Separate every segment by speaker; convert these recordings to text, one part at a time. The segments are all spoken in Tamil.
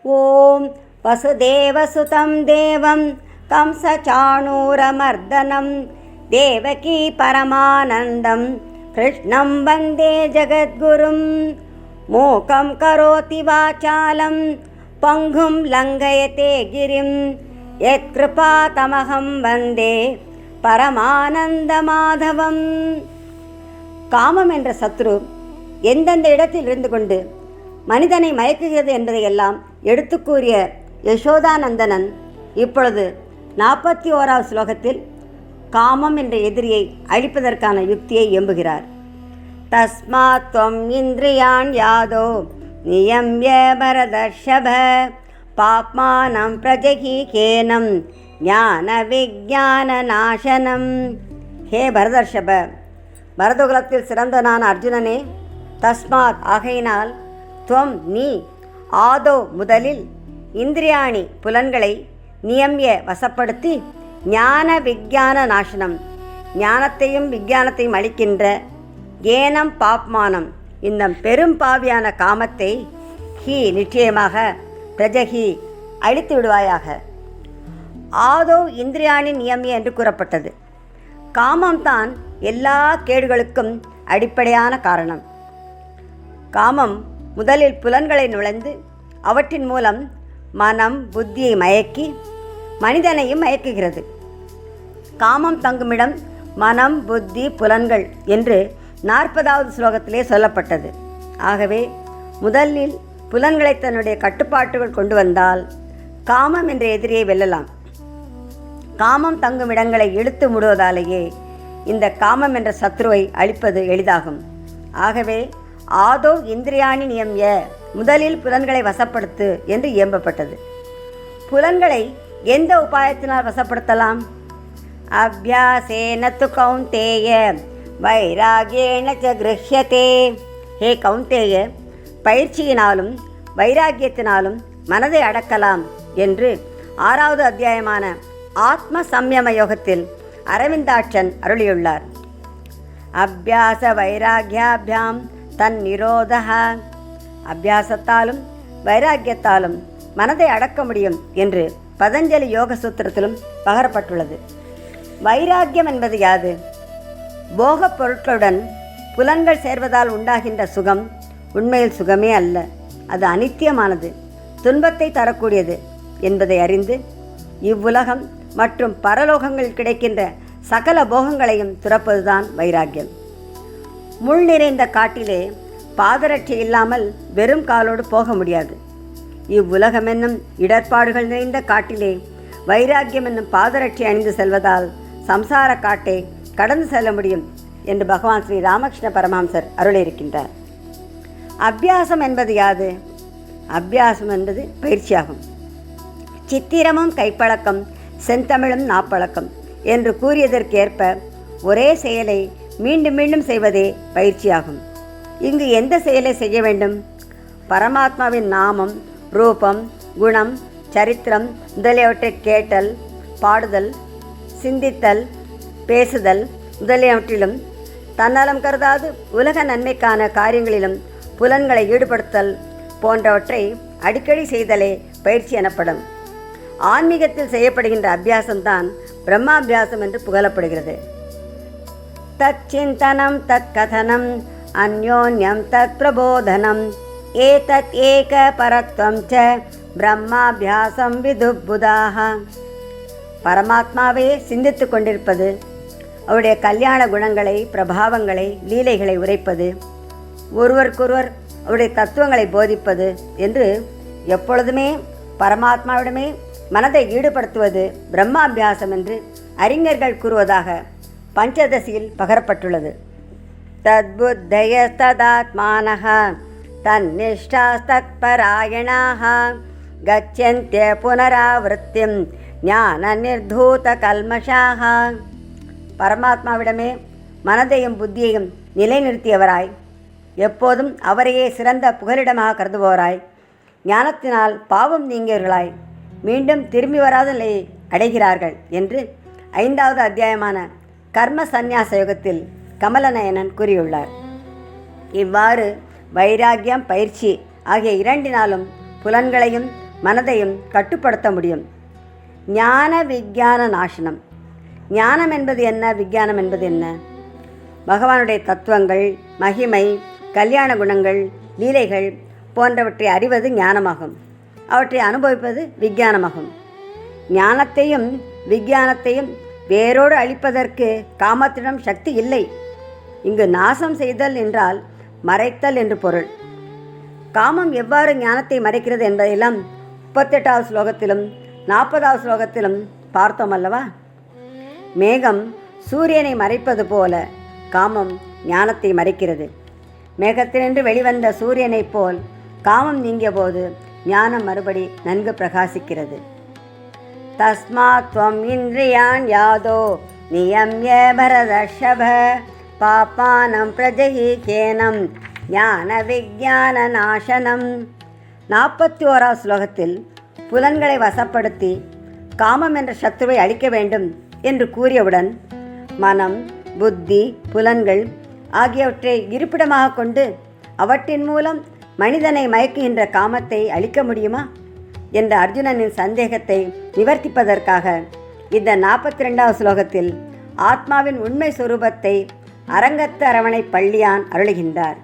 Speaker 1: ஓம் வசுதேவசுதம் தேவம் கம்சசாணூரமர்தனம் தேவகி பரமானந்தம் கிருஷ்ணம் வந்தே ஜகத்குரும் மூகம் கரோதி வாசாலம் பங்கும் லங்கயதே கிரிம் யத்கிருபா தமகம் வந்தே பரமானந்த மாதவம். காமம் என்ற சத்ரு எந்தெந்த இடத்தில் இருந்து கொண்டு மனிதனை மயக்குகிறது என்பதையெல்லாம் எடுத்து கூறிய யசோதானந்தனன் இப்பொழுது 41வது ஸ்லோகத்தில் காமம் என்ற எதிரியை அழிப்பதற்கான யுக்தியை எம்புகிறார். தஸ்மாத் த்வம் இந்திரியான் யாதோ நியம்ய பரதர்ஷப பாப்மானம் பிரஜஹீகேனம் ஞான விஞ்ஞான நாசனம். ஹே பரதர்ஷப, பரதகுலத்தில் சிறந்தனான அர்ஜுனனே, தஸ்மாத் ஆகையினால், துவம் நீ, ஆதோ முதலில், இந்திரியாணி புலன்களை, நியம்ய வசப்படுத்தி, ஞான விஞ்ஞான நாசனம் ஞானத்தையும் விஞ்ஞானத்தையும் அளிக்கின்ற, ஏனம் பாப்மானம் இந்த பெரும் பாவியான காமத்தை, ஹி நிச்சயமாக, பிரஜகி அழித்து விடுவாயாக. ஆதோ இந்திரியாணி நியமிய என்று கூறப்பட்டது. காமம்தான் எல்லா கேடுகளுக்கும் அடிப்படையான காரணம். காமம் முதலில் புலன்களை நுழைந்து அவற்றின் மூலம் மனம் புத்தியை மயக்கி மனிதனையும் மயக்குகிறது. காமம் தங்குமிடம் மனம் புத்தி புலன்கள் என்று 40வது ஸ்லோகத்திலே சொல்லப்பட்டது. ஆகவே முதலில் புலன்களை தன்னுடைய கட்டுப்பாட்டுகள் கொண்டு வந்தால் காமம் என்ற எதிரியை வெல்லலாம். காமம் தங்கும் இடங்களை இழுத்து மூடுவதாலேயே இந்த காமம் என்ற சத்ருவை அழிப்பது எளிதாகும். ஆகவே ஆதோ இந்திரியாணி நியம்ய, முதலில் புலன்களை வசப்படுத்து என்று இயம்பப்பட்டது. புலன்களை எந்த உபாயத்தினால் வசப்படுத்தலாம்? அபியாசேன து கௌந்தேய வைராகியேன ச கிருஹ்யதே. ஹே கௌந்தேய, பயிற்சியினாலும் வைராகியத்தினாலும் மனதை அடக்கலாம் என்று 6வது அத்தியாயமான ஆத்ம சம்யம யோகத்தில் அரவிந்தாட்சன் அருளியுள்ளார். அபியாச வைராகியாபியாம் தன் நிரோதா. அபியாசத்தாலும் வைராக்கியத்தாலும் மனதை அடக்க முடியும் என்று பதஞ்சலி யோக சூத்திரத்திலும் பகரப்பட்டுள்ளது. வைராக்கியம் என்பது யாது? போகப் பொருட்களுடன் புலன்கள் சேர்வதால் உண்டாகின்ற சுகம் உண்மையில் சுகமே அல்ல, அது அனித்தியமானது, துன்பத்தை தரக்கூடியது என்பதை அறிந்து இவ்வுலகம் மற்றும் பரலோகங்களில் கிடைக்கின்ற சகல போகங்களையும் துறப்பதுதான் வைராக்கியம். முள் நிறைந்த காட்டிலே பாதரட்சை இல்லாமல் வெறும் காலோடு போக முடியாது. இவ்வுலகம் என்னும் இடர்பாடுகள் நிறைந்த காட்டிலே வைராக்கியம் என்னும் பாதரட்சை அணிந்து செல்வதால் சம்சார காட்டை கடந்து செல்ல முடியும் என்று பகவான் ஸ்ரீ ராமகிருஷ்ண பரமஹம்சர் அருளியிருக்கின்றார். அபியாசம் என்பது யாது? அபியாசம் என்பது பயிற்சியாகும். சித்திரமும் கைப்பழக்கம் செந்தமிழும் நாப்பழக்கம் என்று கூறியதற்கேற்ப ஒரே செயலை மீண்டும் மீண்டும் செய்வதே பயிற்சியாகும். இங்கு எந்த செயலை செய்ய வேண்டும்? பரமாத்மாவின் நாமம், ரூபம், குணம், சரித்திரம் முதலியவற்றை கேட்டல், பாடுதல், சிந்தித்தல், பேசுதல் முதலியவற்றிலும், தன்னலம் கருதாது உலக நன்மைக்கான காரியங்களிலும் புலன்களை ஈடுபடுத்தல் போன்றவற்றை அடிக்கடி செய்தலே பயிற்சி எனப்படும். ஆன்மீகத்தில் செய்யப்படுகின்ற அபியாசம்தான் பிரம்மாபியாசம் என்று புகழப்படுகிறது. தத் சிந்தனம் தத் கதனம் அந்யோன்யம் தத் பிரபோதனம் ஏதத் ஏக பரத்வம் ச பிரம்மாபியாசம் விதுப்புதாக. பரமாத்மாவையே சிந்தித்து கொண்டிருப்பது, அவருடைய கல்யாண குணங்களை, பிரபாவங்களை, லீலைகளை உரைப்பது, ஒருவருக்கொருவர் அவருடைய தத்துவங்களை போதிப்பது என்று எப்பொழுதுமே பரமாத்மாவிடமே மனதை ஈடுபடுத்துவது பிரம்மாபியாசம் என்று அறிஞர்கள் கூறுவதாக பஞ்சதசியில் பகரப்பட்டுள்ளது. தத்புத்தயஸ்ததாத்மானஹ தன்னிஷ்டாஸ்தத்பராயணாஹ கச்சந்த்ய புனராவృత్తిம் ஞான நிர்தூத கல்மஷாஹ. பரமாத்மாவிடமே மனதையும் புத்தியையும் நிலைநிறுத்தியவராய், எப்போதும் அவரையே சிறந்த புகலிடமாக கருதுபவராய், ஞானத்தினால் பாவம் நீங்கியவர்களாய் மீண்டும் திரும்பி வராத நிலையை அடைகிறார்கள் என்று 5வது அத்தியாயமான கர்ம சந்நியாச யோகத்தில் கமலநயனன் கூறியுள்ளார். இவ்வாறு வைராக்கியம், பயிற்சி ஆகிய இரண்டினாலும் புலன்களையும் மனதையும் கட்டுப்படுத்த முடியும். ஞான விஞ்ஞான நாசனம். ஞானம் என்பது என்ன, விஞ்ஞானம் என்பது என்ன? பகவானுடைய தத்துவங்கள், மகிமை, கல்யாண குணங்கள், லீலைகள் போன்றவற்றை அறிவது ஞானமாகும். அவற்றை அனுபவிப்பது விஞ்ஞானமாகும். ஞானத்தையும் விஞ்ஞானத்தையும் வேரோடு அழிப்பதற்கு காமத்திடம் சக்தி இல்லை. இங்கு நாசம் செய்தல் என்றால் மறைத்தல் என்று பொருள். காமம் எவ்வாறு ஞானத்தை மறைக்கிறது என்பதையெல்லாம் 38வது ஸ்லோகத்திலும் 40வது ஸ்லோகத்திலும் பார்த்தோம் அல்லவா? மேகம் சூரியனை மறைப்பது போல காமம் ஞானத்தை மறைக்கிறது. மேகத்தினின்று வெளிவந்த சூரியனைப் போல் காமம் நீங்கிய போது ஞானம் மறுபடி நன்கு பிரகாசிக்கிறது. தஸ்மாத் த்வம் இந்திரியான் யாதோ நியம்ய பரதர்ஷப பாப்பானம் பிரஜஹிகேனம் ஞான விஞ்ஞான நாசனம். 41வது ஸ்லோகத்தில் புலன்களை வசப்படுத்தி காமம் என்ற சத்துருவை அழிக்க வேண்டும் என்று கூறியவுடன் மனம், புத்தி, புலன்கள் ஆகியவற்றை இருப்பிடமாக கொண்டு அவற்றின் மூலம் மனிதனை மயக்குகின்ற காமத்தை அழிக்க முடியுமா என்ற அர்ஜுனனின் சந்தேகத்தை நிவர்த்திப்பதற்காக இந்த 42வது ஸ்லோகத்தில் ஆத்மாவின் உண்மை சுரூபத்தை அரங்கத்து அரவணை பள்ளியான் அருளுகின்றார்.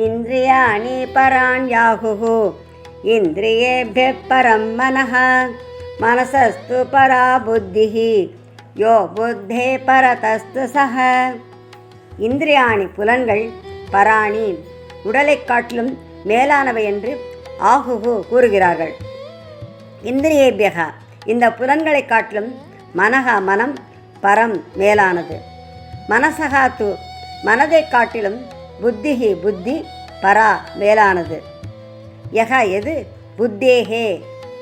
Speaker 1: இந்திரியாணி பரான் யாஹுஹு இந்திரியேப்ய பரம் மனஹ மனசஸ்து பரா புத்திஹி யோ புத்தே பரதஸ்து சஹ. இந்திரியாணி புலன்கள் பராணி உடலை காட்டிலும் மேலானவை என்று ஆஹுஹு கூறுகிறார்கள். இந்திரியேபியகா இந்த புலன்களை காட்டிலும் மனஹ மனம் பரம் மேலானது. மனசகா து மனதை காட்டிலும் புத்திஹி புத்தி பரா மேலானது. யகா எது புத்தேஹே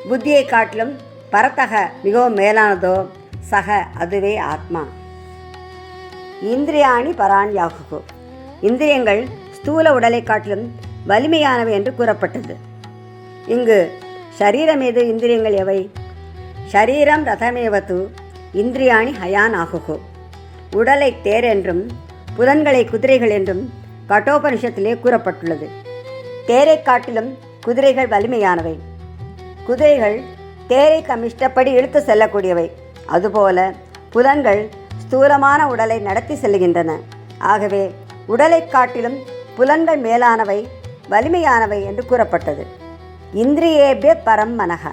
Speaker 1: புத்தியை காட்டிலும் பரத்தக மிகவும் மேலானதோ சக அதுவே ஆத்மா. இந்திரியாணி பரான் யாகுகு இந்திரியங்கள் ஸ்தூல உடலை காட்டிலும் வலிமையானவை என்று கூறப்பட்டது. இங்கு ஷரீரம் எது, இந்திரியங்கள் எவை? ஷரீரம் ரதமேவது இந்திரியாணி ஹயான் ஆகுகு. உடலை தேர் என்றும் புலன்களை குதிரைகள் என்றும் கட்டோபனிஷத்திலே கூறப்பட்டுள்ளது. தேரை காட்டிலும் குதிரைகள் வலிமையானவை. குதிரைகள் தேரை தம் இஷ்டப்படி இழுத்து செல்லக்கூடியவை. அதுபோல புலன்கள் ஸ்தூலமான உடலை நடத்தி செல்கின்றன. ஆகவே உடலை காட்டிலும் புலன்கள் மேலானவை, வலிமையானவை என்று கூறப்பட்டது. இந்திரியேபிய பரம் மனஹ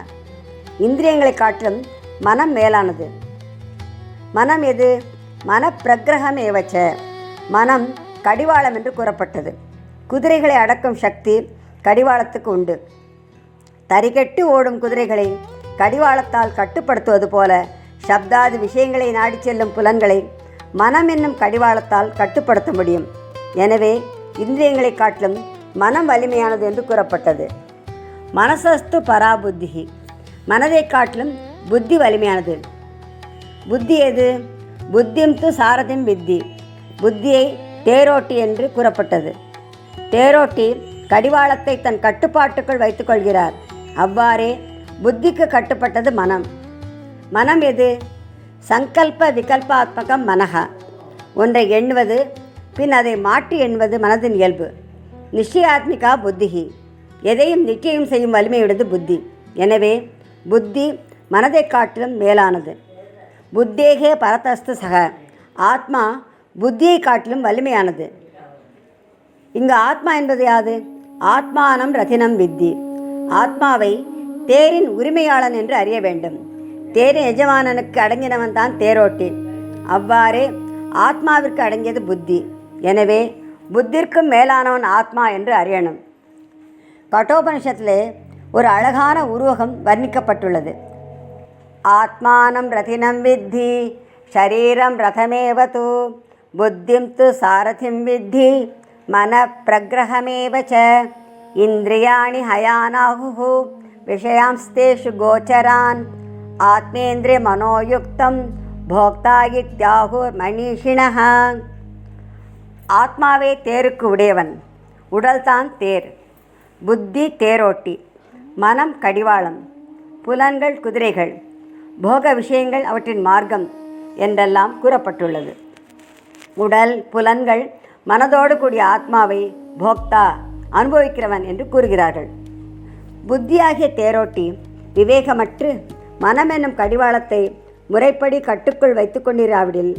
Speaker 1: இந்திரியங்களை காட்டிலும் மனம் மேலானது. மனம் எது? மனப்பிரகிரகம் ஏவச்ச மனம் கடிவாளம் என்று கூறப்பட்டது. குதிரைகளை அடக்கும் சக்தி கடிவாளத்துக்கு உண்டு. தறிகெட்டு ஓடும் குதிரைகளை கடிவாளத்தால் கட்டுப்படுத்துவது போல சப்தாதி விஷயங்களை நாடி செல்லும் புலன்களை மனம் என்னும் கடிவாளத்தால் கட்டுப்படுத்த முடியும். எனவே இந்திரியங்களை காட்டிலும் மனம் வலிமையானது என்று கூறப்பட்டது. மனசஸ்து பராபுத்திகி மனதை காட்டிலும் புத்தி வலிமையானது. புத்தி எது? புத்திம் து சாரதிம் வித்தி புத்தியை தேரோட்டி என்று கூறப்பட்டது. தேரோட்டி கடிவாளத்தை தன் கட்டுப்பாட்டுக்குள் வைத்துக்கொள்கிறார். அவ்வாறே புத்திக்கு கட்டுப்பட்டது மனம். மனம் எது? சங்கல்ப விகல்பாத்மகம் மனஹா ஒன்றை எண்ணுவது பின் அதை மாற்றி எண்ணுவது மனதின் இயல்பு. நிச்சயாத்மிகா புத்திகி எதையும் நிச்சயம் செய்யும் வலிமையுடையது புத்தி. எனவே புத்தி மனதை காட்டிலும் மேலானது. புத்தேகே பரதஸ்து சக ஆத்மா புத்தியை காட்டிலும் வலிமையானது. இங்கு ஆத்மா என்பது யாது? ஆத்மானம் ரதினம் வித்தி ஆத்மாவை தேரின் உரிமையாளன் என்று அறிய வேண்டும். தேரின் எஜமானனுக்கு அடங்கினவன் தான் தேரோட்டி. அவ்வாறே ஆத்மாவிற்கு அடங்கியது புத்தி. எனவே புத்திற்கும் மேலானவன் ஆத்மா என்று அறியணும். கட்டோபனிஷத்திலே ஒரு அழகான உருவகம் வர்ணிக்கப்பட்டுள்ளது. ஆத்மானம் ரதினம் வித்தி ஷரீரம் ரதமேவது புத்திம் து சாரதிம் வித்தி மன பிரகிரகமேவச்ச இந்திரியாணி ஹயானாஹு விஷயாம்ஸ்தேஷு கோச்சரான் ஆத்மேந்திரிய மனோயுக்தம் போக்தா இத்யாஹுர் மனிஷிணஹ. ஆத்மாவே தேருக்கு உடையவன். உடல்தான் தேர். புத்தி தேரோட்டி, மனம் கடிவாளம், புலன்கள் குதிரைகள், போக விஷயங்கள் அவற்றின் மார்க்கம் என்றெல்லாம் கூறப்பட்டுள்ளது. உடல், புலன்கள், மனதோடு கூடிய ஆத்மாவை போக்தா அனுபவிக்கிறவன் என்று கூறுகிறார்கள். புத்தியாகிய தேரோட்டி விவேகமற்று மனமென்னும் கடிவாளத்தை முறைப்படி கட்டுக்குள் வைத்து கொண்டிராவிடில்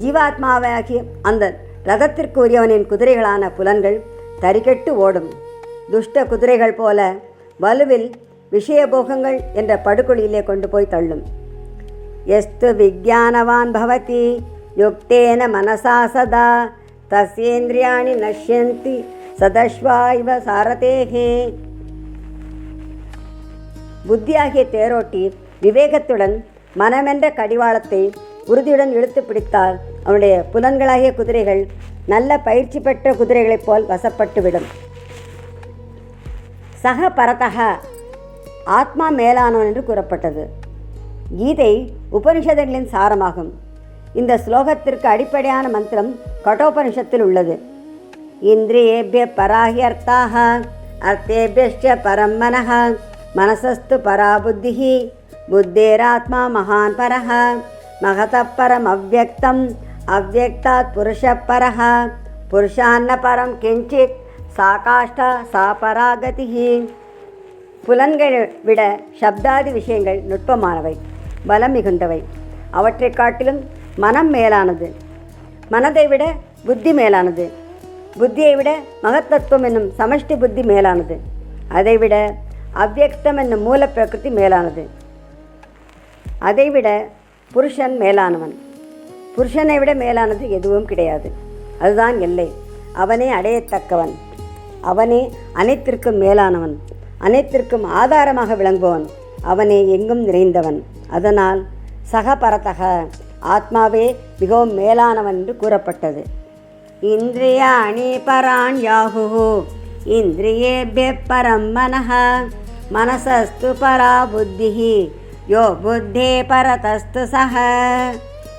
Speaker 1: ஜீவாத்மாவாகிய அந்த ரதத்திற்கு உரியவனின் குதிரைகளான புலன்கள் தறிகெட்டு ஓடும். துஷ்ட குதிரைகள் போல வலுவில் விஷயபோகங்கள் என்ற படுகொலியிலே கொண்டு போய் தள்ளும். எஸ்து விஜானவான் பவதி யுக்தேன மனசா சதா தஸ்யேந்திரியாணி நஷ்யந்தி சதஸ்வா இவ சாரதேகே. புத்தியாகிய தேரோட்டி விவேகத்துடன் மனமென்ற கடிவாளத்தை உறுதியுடன் இழுத்து பிடித்தால் அவனுடைய புலன்களாகிய குதிரைகள் நல்ல பயிற்சி பெற்ற குதிரைகளைப் போல் வசப்பட்டுவிடும். சக பரதக ஆத்மா மேலானவன் என்று கூறப்பட்டது. கீதை உபனிஷதங்களின் சாரமாகும். இந்த ஸ்லோகத்திற்கு அடிப்படையான மந்திரம் கட்டோபனிஷத்தில் உள்ளது. இந்திரியேபிய பராஹ்யர்த்தாக அர்த்தேபியஸ்ச பரம் மனஹ மனசஸ்து பரா புத்திஹி புத்தேராத்மா மகான் பரஹ மகதப் பரம் அவ்யக்தம் அவ்யக்தாத் புருஷ பரஹ புருஷான்ன பரம் கிஞ்சித் சாகாஷ்டா சா பராகதிஹி. புலன்களை விட சப்தாதி விஷயங்கள் நுட்பமானவை, பலம் மிகுந்தவை. அவற்றை காட்டிலும் மனம் மேலானது. மனதை விட புத்தி மேலானது. புத்தியை விட மகத்தத்துவம் என்னும் சமஷ்டி புத்தி மேலானது. அதைவிட அவ்யக்தம் என்னும் மூல பிரகிருதி மேலானது. அதைவிட புருஷன் மேலானவன். புருஷனை விட மேலானது எதுவும் கிடையாது. அதுதான் எல்லை. அவனே அடையத்தக்கவன். அவனே அனைத்திற்கும் மேலானவன், அனைத்திற்கும் ஆதாரமாக விளங்குபவன். அவனே எங்கும் நிறைந்தவன். அதனால் சகபரதக ஆத்மாவே மிகவும் மேலானவன் என்று கூறப்பட்டது. இந்திரியாணி பரான் யாஹு இந்திரியேபிய பரம் மனஹ மனசஸ்து பரா புத்திஹி யோ புத்தே பரதஸ்து சஹ.